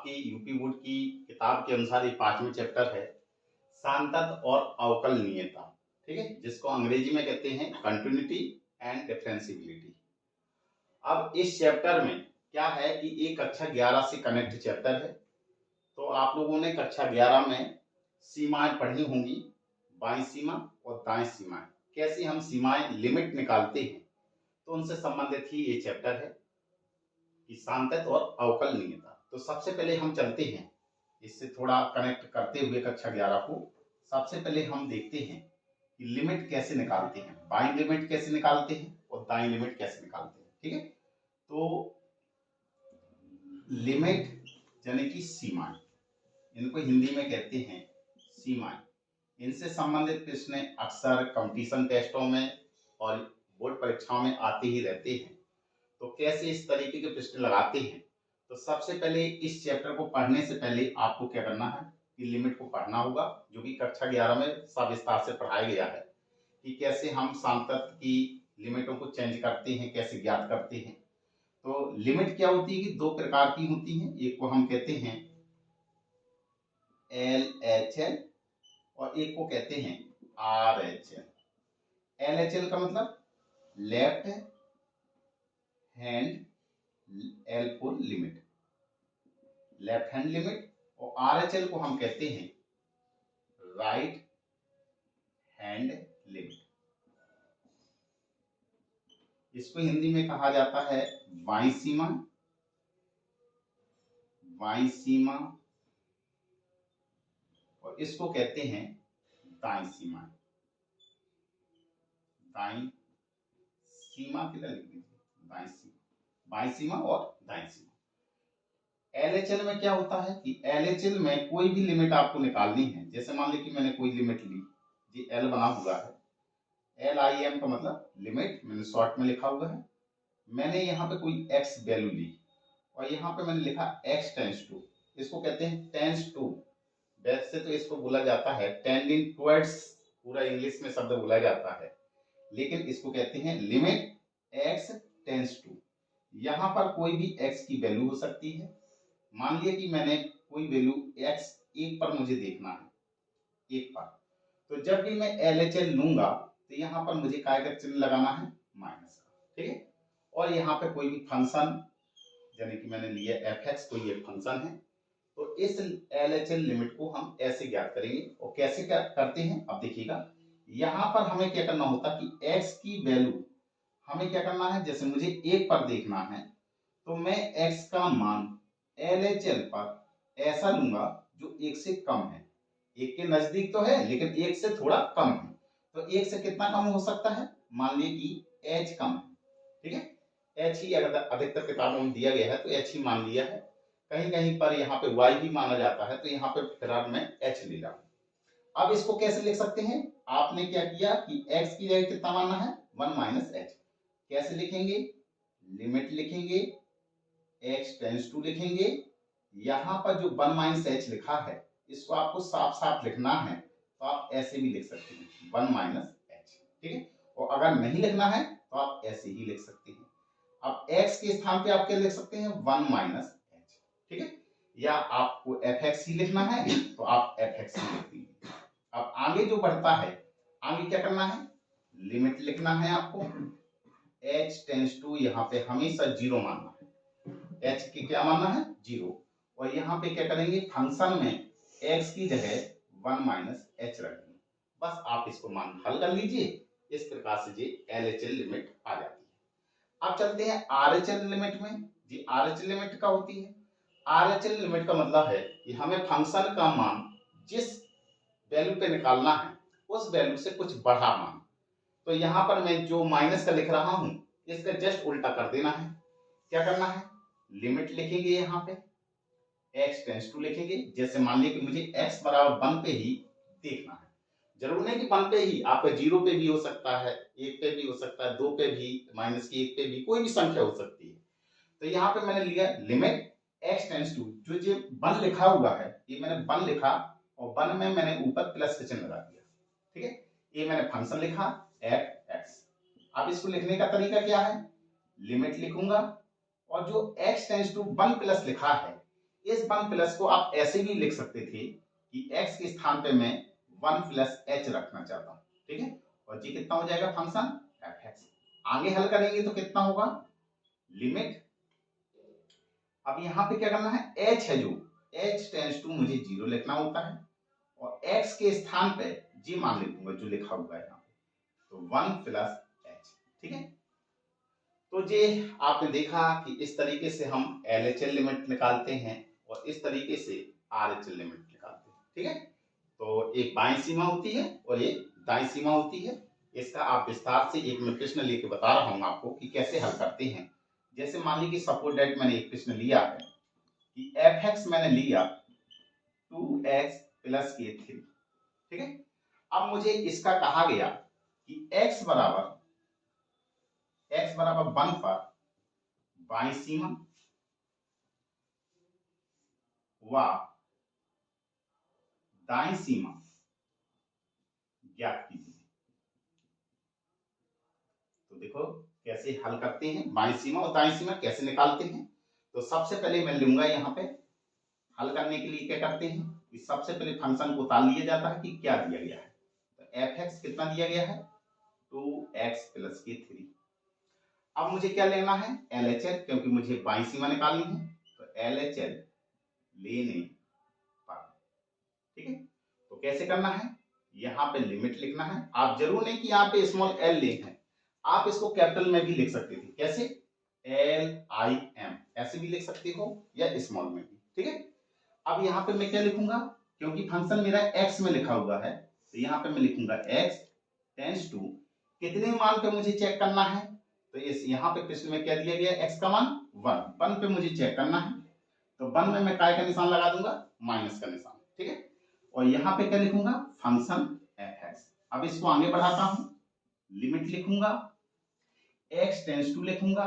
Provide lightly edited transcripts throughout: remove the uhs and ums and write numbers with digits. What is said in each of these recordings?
आपकी UP board की किताब के अनुसार ये 5वां चैप्टर है, सांतत और अवकलनीयता। ठीक है, जिसको अंग्रेजी में कहते हैं कंटिन्यूटी एंड डिफरेंशिएबिलिटी। अब इस चैप्टर में क्या है कि ये कक्षा 11 से कनेक्ट चैप्टर है। तो आप लोगों ने कक्षा 11 में सीमाएं पढ़ी होंगी, बाईं सीमा और दाएं सीमाएं, कैसे हम सीमाएं लिमिट निकालते हैं, तो उनसे संबंधित ही ये चैप्टर है कि सांतत और अवकलनीयता। तो सबसे पहले हम चलते हैं, इससे थोड़ा कनेक्ट करते हुए कक्षा 11 को। सबसे पहले हम देखते हैं कि लिमिट कैसे निकालते हैं, बाईं लिमिट कैसे निकालते हैं और दाईं लिमिट कैसे निकालते हैं। ठीक है, तो लिमिट यानी कि सीमाएं, इनको हिंदी में कहते हैं सीमाएं। इनसे संबंधित प्रश्न अक्सर कंपटीशन टेस्टों में और बोर्ड परीक्षाओं में आते ही रहते हैं। तो कैसे इस तरीके के प्रश्न लगाते हैं, तो सबसे पहले इस चैप्टर को पढ़ने से पहले आपको क्या करना है कि लिमिट को पढ़ना होगा, जो कि कक्षा 11 में सविस्तार से पढ़ाया गया है कि कैसे हम सांतत की लिमिटों को चेंज करते हैं, कैसे ज्ञात करते हैं। तो लिमिट क्या होती है कि दो प्रकार की होती हैं, एक को हम कहते हैं LHL और एक को कहते हैं RHL। LHL का मतलब left hand, L for limit, left hand limit, और RHL को हम कहते हैं राइट हैंड लिमिट। इसको हिंदी में कहा जाता है बाईं सीमा, बाईं सीमा, और इसको कहते हैं दाईं सीमा। दाईं सीमा किधर लिख दीजिए, दाईं सीमा, बाईं सीमा और दाईं सीमा। LHL में क्या होता है कि LHL में कोई भी लिमिट आपको निकालनी है, जैसे मान लीजिए कि मैंने कोई लिमिट ली, जी L बना हुआ है, LIM का मतलब लिमिट, मैंने शॉर्ट में लिखा हुआ है। मैंने यहाँ पे कोई x वैल्यू ली और यहाँ पे मैंने लिखा x टेंस टू, इसको कहते हैं टेंस टू। वैसे तो इसको बोला जाता है टेंडिंग टुवर्ड्स, पूरा इंग्लिश में शब्द बोला जाता है, लेकिन इसको कहते हैं लिमिट x टेंस टू। यहाँ पर कोई भी x की वैल्यू हो सकती है। मान लिया कि मैंने कोई वैल्यू x 1 पर मुझे देखना है, 1 पर, तो जब भी मैं LHL लूंगा तो यहाँ पर मुझे काय का चिन्ह लगाना है, माइनस का। ठीक है, और यहाँ पे कोई भी फंक्शन, यानी कि मैंने लिया fx, कोई एक फंक्शन है, तो इस LHL लिमिट को हम ऐसे ज्ञात करेंगे। और कैसे क्या करते हैं, अब देखिएगा, यहाँ पर हमें क्या करना होता कि x की वैल्यू हमें क्या करना है, जैसे मुझे 1 पर देखना है तो मैं x का मान LHL पर ऐसा लूंगा जो 1 से कम है। 1 के नजदीक तो है लेकिन 1 से थोड़ा कम है। तो 1 से कितना कम हो सकता है, मान लीजिए कि h कम है। ठीक है, h ही अगर अधिकतर किताबों में दिया गया है तो h ही मान लिया है। कहीं कहीं पर यहाँ पे y भी माना जाता है, तो यहाँ पे फिलहाल मैं h ले रहा हूं। अब इसको कैसे लिख सकते हैं, आपने क्या किया कि x की जगह कितना मानना है, 1 माइनस h। कैसे लिखेंगे, लिमिट लिखेंगे, x टेंस टू लिखेंगे, यहाँ पर जो 1 माइनस h लिखा है इसको आपको साफ साफ लिखना है, तो आप ऐसे भी लिख सकते हैं 1 माइनस h। ठीक है, और अगर नहीं लिखना है तो आप ऐसे ही लिख सकते हैं। अब x के स्थान पे आप क्या लिख सकते हैं, 1 माइनस h। ठीक है, या आपको fx ही लिखना है तो आप fx ही लिख दीजिए। अब आगे जो बढ़ता है, आगे क्या करना है, लिमिट लिखना है आपको, h टेंस टू यहाँ पे हमेशा 0 मानना है, h की क्या मानना है, 0। और यहाँ पे क्या करेंगे, फंक्शन में x की जगह 1 माइनस h रखेंगे। बस आप इसको मान हल कर लीजिए, इस प्रकार से जी LHL लिमिट आ जाती है। अब चलते हैं RHL लिमिट में। जी RHL लिमिट क्या होती है, RHL लिमिट का मतलब है कि हमें फंक्शन का मान जिस वैल्यू पे निकालना है उस वैल्यू से कुछ बढ़ा मान। तो यहाँ पर मैं जो माइनस का लिख रहा हूं इसका जस्ट उल्टा कर देना है। क्या करना है, लिमिट लिखेंगे, यहाँ पे x टेंस टू लिखेंगे। जैसे मान लीजिए कि मुझे x बराबर 1 पे ही देखना है, जरूर नहीं कि 1 पे ही, आपका 0 पे भी हो सकता है, 1 पे भी हो सकता है, 2 पे भी, माइनस की 1 पे भी, कोई भी संख्या हो सकती है। तो यहाँ पे मैंने लिया लिमिट x टेंस टू, जो 1 लिखा हुआ है ये मैंने 1 लिखा और 1 में मैंने ऊपर प्लस का चिन्ह लगा दिया। ठीक है, ये मैंने फंक्शन लिखा fx। अब इसको लिखने का तरीका क्या है, लिमिट लिखूंगा और जो x टेंस टू 1 प्लस लिखा है इस 1 प्लस को आप ऐसे भी लिख सकते थे कि x के स्थान पे मैं 1 प्लस h रखना चाहता हूं, ठीक है। और ये कितना हो जाएगा फंक्शन fx। आगे हल करेंगे तो कितना होगा लिमिट, अब यहां पे क्या करना है h है जो h टेंड्स टू मुझे 0 लिखना होता है और x के स्थान पे जी मान लिखूंगा जो लिखा हुआ है यहाँ पे, तो 1 प्लस h, ठीक है। तो ये आपने देखा कि इस तरीके से हम LHL लिमिट निकालते हैं और इस तरीके से RHL लिमिट निकालते हैं, ठीक है। तो एक बाईं सीमा होती है और एक दाईं सीमा होती है। इसका आप विस्तार से एक मैं प्रश्न लेके बता रहा हूं आपको कि कैसे हल करते हैं। जैसे मान लीजिए कि सपोज दैट मैंने एक प्रश्न लिया है कि fx मैंने लिया 2x प्लस k3, ठीक है। अब मुझे इसका कहा गया कि x बराबर 1 पर बाईं सीमा व दाईं सीमा ज्ञात कीजिए। तो देखो कैसे हल करते हैं, बाईं सीमा और दाईं सीमा कैसे निकालते हैं। तो सबसे पहले मैं लूंगा यहाँ पे हल करने के लिए क्या करते हैं कि सबसे पहले फंक्शन को उतार लिया जाता है कि क्या दिया गया है। तो fx कितना दिया गया है 2x प्लस k3। अब मुझे क्या लेना है LHL, क्योंकि मुझे बाईं सीमा निकालनी है। तो LHL लेने पर, ठीक है। तो कैसे करना है यहाँ पे लिमिट लिखना है। आप जरूर नहीं कि यहाँ पे स्मॉल l लिखना है, आप इसको कैपिटल में भी लिख सकते थे, कैसे LIM ऐसे भी लिख सकते हो या स्मॉल में भी, ठीक है। अब यहाँ पे मैं क्या लिखूंगा, क्योंकि फंक्शन मेरा x में लिखा हुआ है तो यहाँ पे मैं लिखूंगा x टेंड्स टू कितने मान पे मुझे चेक करना है। तो इस यहाँ पे प्रश्न में क्या दिया गया x का मान 1 पे मुझे चेक करना है। तो 1 में मैं काय का निशान लगा दूंगा माइनस का निशान, ठीक है। और यहाँ पे क्या लिखूंगा फंक्शन fx। अब इसको आगे बढ़ाता हूं, लिमिट लिखूंगा x टेंड्स टू लिखूंगा।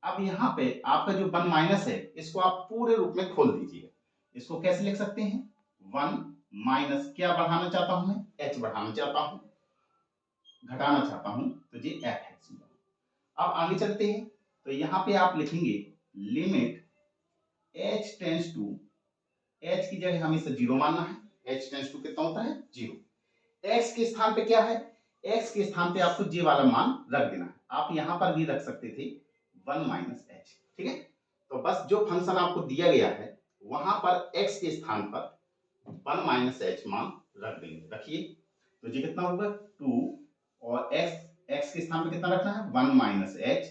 अब यहाँ पे आपका जो 1 माइनस है इसको आप पूरे रूप में खोल दीजिए। इसको कैसे लिख सकते हैं 1 माइनस क्या बढ़ाना चाहता हूं मैं h बढ़ाना चाहता हूं, घटाना चाहता हूं, तो ये fx। अब आगे चलते हैं तो यहाँ पे आप लिखेंगे limit h tends to, h की जगह हमें इसे 0 मानना है, h टेंड्स टू कितना होता है 0। x के स्थान पे क्या है, x के स्थान पे आपको j वाला मान रख देना है। आप यहां पर भी रख सकते थे 1 माइनस h, ठीक है। तो बस जो फंक्शन आपको दिया गया है वहां पर x के स्थान पर 1 माइनस h मान रख देंगे। रखिए तो ये कितना होगा 2 और x के स्थान पे कितना रखना है 1 माइनस h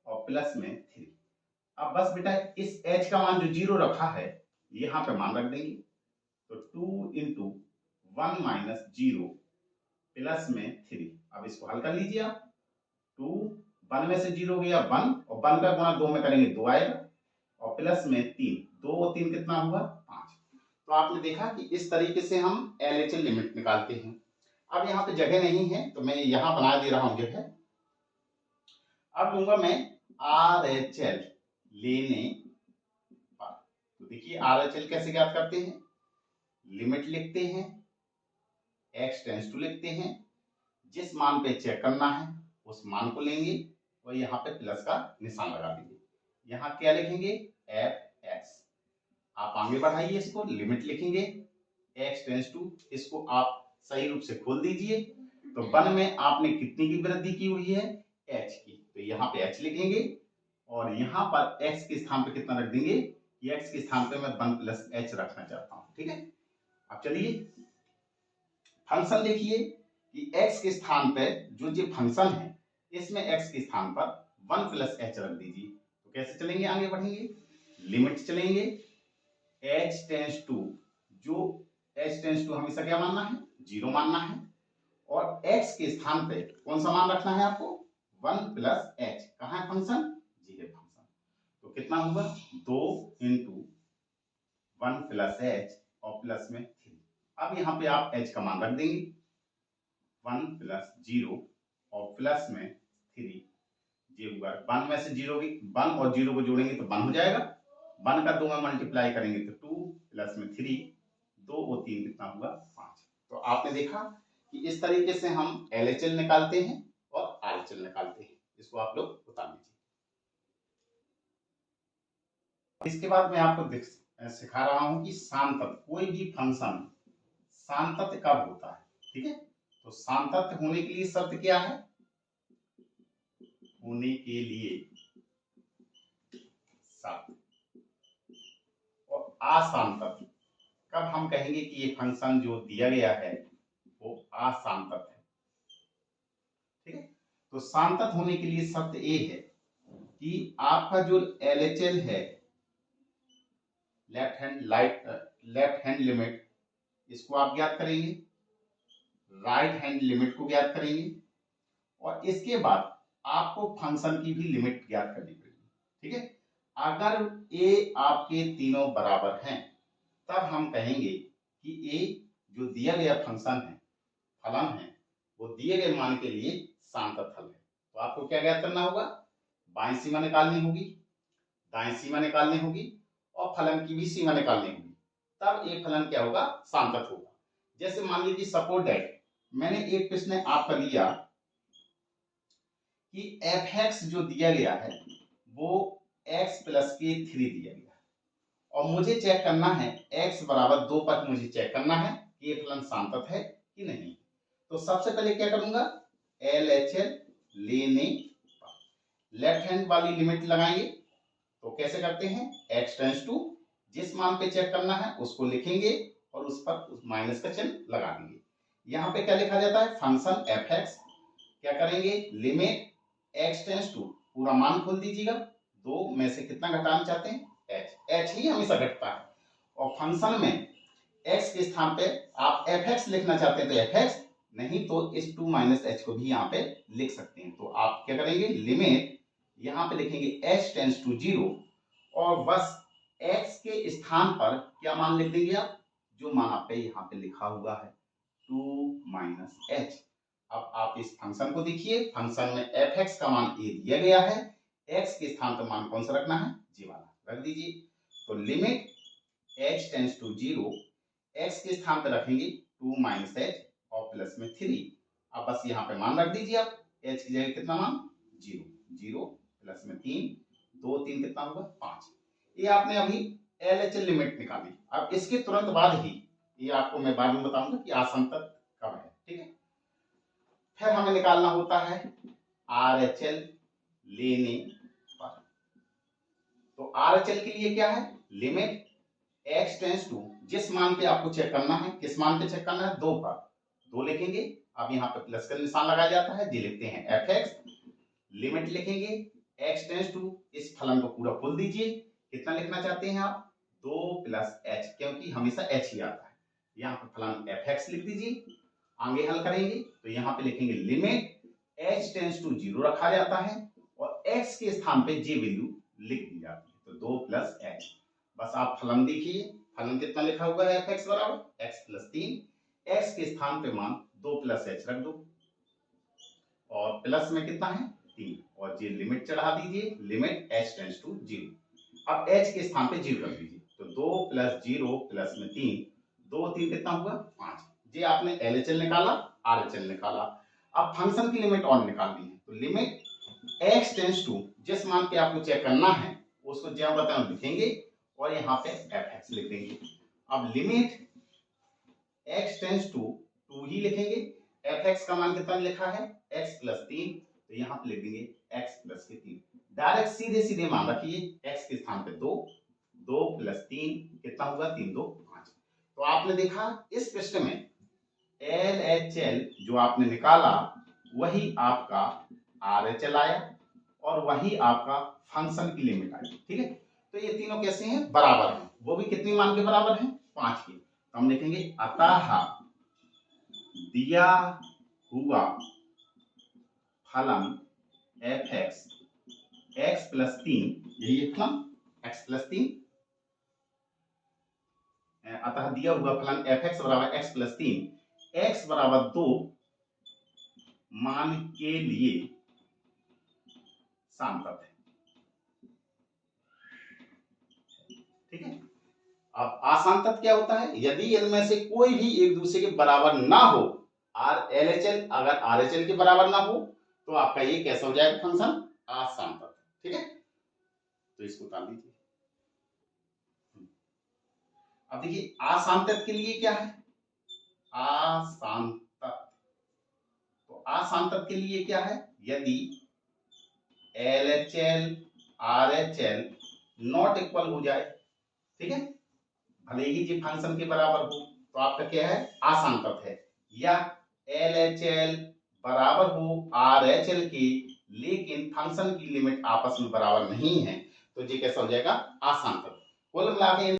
और प्लस में 3। अब बस बेटा इस h का मान जो 0 रखा है यहाँ पे मान रख देंगे। तो 2 इंटू 1 माइनस 0 प्लस में 3। अब इसको हल कर लीजिए आप, 2 1 में से 0 गया 1 और 1 का गुणा 2 में करेंगे 2 आएगा और प्लस में 3, 2 और 3 कितना हुआ 5। तो आपने देखा कि इस तरीके से हम LHL लिमिट निकालते हैं। अब यहाँ पे जगह नहीं है तो मैं यहाँ बना दे रहा हूं जगह। अब लूंगा मैं RHL लेने पर। तो देखिए RHL कैसे ज्ञात करते हैं, लिमिट लिखते हैं x टेंड्स टू लिखते हैं, जिस मान पे चेक करना है उस मान को लेंगे और यहाँ पे प्लस का निशान लगा देंगे। यहाँ क्या लिखेंगे fx। आप आगे बढ़ाइए इसको, लिमिट लिखेंगे x टेंड्स टू, इसको आप सही रूप से खोल दीजिए। तो 1 में आपने कितनी की वृद्धि की हुई है h की, तो यहाँ पे h लिखेंगे और यहाँ पर x के स्थान पे कितना रख देंगे, x के स्थान पे मैं 1 प्लस h रखना चाहता हूँ, ठीक है। अब चलिए फंक्शन देखिए कि x के स्थान पे जो ये फंक्शन है इसमें x के स्थान पर 1 प्लस h रख दीजिए। तो कैसे चलेंगे आगे बढ़ेंगे, लिमिट चलेंगे h टेंड्स टू, जो h टेंड्स टू हमेशा क्या मानना है 0 मानना है और x के स्थान पे कौन सा मान रखना है आपको 1 प्लस h। कहाँ है फंक्शन, जी है फंक्शन। तो कितना होगा 2 इंटू 1 प्लस h और प्लस में 3। अब यहाँ पे आप h का मान रख देंगे 1 प्लस 0 और प्लस में 3। ये होगा 1 में से 0 की 1 और 0 को जोड़ेंगे तो 1 हो जाएगा, 1 का 2 में मल्टीप्लाई करेंगे तो 2 प्लस में 3, 2 और 3 कितना हुआ 5। तो आपने देखा कि इस तरीके से हम LHL निकालते हैं और RHL निकालते हैं। इसको आप लोग बता दीजिए। इसके बाद मैं आपको सिखा रहा हूं कि सांतत कोई भी फंक्शन सांतत कब होता है। ठीक है, तो सांतत होने के लिए शर्त क्या है, होने के लिए शर्त, और असांतत कब हम कहेंगे कि ये फंक्शन जो दिया गया है वो असांतत है। ठीक है, तो सांतत होने के लिए शर्त ये है कि आपका जो LHL है, लेफ्ट हैंड लिमिट, इसको आप ज्ञात करेंगे, राइट हैंड लिमिट को ज्ञात करेंगे, और इसके बाद आपको फंक्शन की भी लिमिट ज्ञात करनी पड़ेगी। ठीक है, अगर ये आपके तीनों बराबर हैं तब हम कहेंगे कि ये जो दिया गया फंक्शन है, फलन है, वो दिए गए मान के लिए सांतत हल है। तो आपको क्या ज्ञात करना होगा, बाईं सीमा निकालनी होगी, दाईं सीमा निकालनी होगी, और फलन की भी सीमा निकालनी होगी, तब ये फलन क्या होगा, सांतत होगा। जैसे मान लीजिए सपोज दैट मैंने एक प्रश्न आपका लिया कि f(x) जो दिया गया है वो x + k3 दिया गया है, और मुझे चेक करना है x = 2 पर मुझे चेक करना है कि ये फलन सांतत है कि नहीं। तो सबसे पहले क्या करूंगा, LHL लेने पर लेफ्ट हैंड वाली लिमिट लगाएंगे। तो कैसे करते हैं, x टेंड्स टू जिस मान पे चेक करना है उसको लिखेंगे और उस पर उस माइनस का चिन्ह लगा देंगे। यहाँ पे क्या लिखा जाता है, फंक्शन f(x) क्या करेंगे, लिमिट x टेंड्स टू, पूरा मान खोल दीजिएगा, 2 में से कितना घटाना चाहते हैं, h ही हमेशा घटता है, और फंक्शन में x के स्थान पे आप f(x) लिखना चाहते हैं तो f(x), नहीं तो इस 2 - h को भी यहाँ पे लिख सकते हैं। तो आप क्या करेंगे, लिमिट यहाँ पे लिखेंगे h टेंड्स टू 0, और बस x के स्थान पर क्या मान लिख देंगे आप, जो मान आप पे यहाँ पे लिखा हुआ है 2 - h। अब आप इस फंक्शन को देखिए, फंक्शन में f(x) का मान a दिया गया है, x के स्थान पर मान कौन सा रखना है, g वाला रख दीजिए। तो limit h tends to 0, x के स्थान पर रखेंगे 2 - h और प्लस में 3। अब बस यहाँ पे मान रख दीजिए आप, h की जगह कितना मान, 0, 0 प्लस में 3, 2 3 कितना होगा, 5। ये आपने अभी LHL लिमिट निकाली। अब इसके तुरंत बाद ही ये आपको मैं बाद में बताऊंगा कि असंतत कब है। ठीक है, फिर हमें निकालना होता है RHL लेने पर। तो RHL के लिए क्या है, लिमिट x टेंड्स टू जिस मान पे आपको चेक करना है, किस मान पे चेक करना है, 2 पर, 2 लिखेंगे। अब यहाँ पे प्लस का निशान लगाया जाता है, जी लिखते हैं f(x), लिमिट लिखेंगे x टेंड्स टू, इस फलन को पूरा खोल दीजिए, कितना लिखना चाहते हैं आप, 2 + h, क्योंकि हमेशा h ही आता है। यहाँ पे फलन f(x) लिख दीजिए, आगे हल करेंगे तो यहाँ पे लिखेंगे लिमिट h टेंड्स टू 0 रखा जाता है, और x के स्थान पे j वैल्यू लिख दी जाती है, तो 2 + h। बस आप फलन देखिए, फलन कितना लिखा हुआ है, f(x) = x + 3, x के स्थान पे मान 2 + h रख दो, और प्लस में कितना है, 3, और ये लिमिट चढ़ा दीजिए, लिमिट h टेंड्स टू 0। अब h के स्थान पे 0 रख दीजिए, तो 2 + 0 प्लस में 3, 2 3 कितना हुआ, 5। ये आपने LHL निकाला, RHL निकाला। अब फंक्शन की लिमिट और निकालनी है, तो लिमिट x टेंड्स टू जिस मान पे आपको चेक करना है उसको जहां बताऊं लिखेंगे, और यहाँ पे f(x) लिख देंगे। अब लिमिट x टेंड्स टू 2 ही लिखेंगे, f(x) का मान कितना लिखा है, x + 3, तो यहाँ पे लिख देंगे x + 3। डायरेक्ट सीधे सीधे मान रखिए, x के स्थान पे 2, 2 + 3 कितना होगा, 3 2 5। तो आपने देखा इस प्रश्न में LHL जो आपने निकाला वही आपका RHL आया, और वही आपका फंक्शन की लिमिट आई। ठीक है, तो ये तीनों कैसे हैं, बराबर हैं, वो भी कितनी मान के बराबर हैं, 5 के। तो हम लिखेंगे अतः दिया हुआ फलन f(x) x + 3, यही फलन x + 3, अतः दिया हुआ फलन f(x) = x + 3, x = 2 मान के लिए सांतत है। ठीक है, अब असांतत क्या होता है, यदि इनमें से कोई भी एक दूसरे के बराबर ना हो, LHL अगर RHL के बराबर ना हो तो आपका ये कैसा हो जाएगा, फंक्शन असांतत। ठीक है, तो इसको उतार दीजिए। अब देखिए आसांतत के लिए क्या है, आसांतत, तो आसांतत के लिए क्या है, यदि LHL RHL नॉट इक्वल हो जाए, ठीक है, भले ही जी फंक्शन के बराबर हो तो आपका क्या है, आसांतत है, या LHL बराबर हो RHL के लेकिन फंक्शन की लिमिट आपस में बराबर नहीं है, तो ये कैसा हो जाएगा, आसांतत। कुल मिला के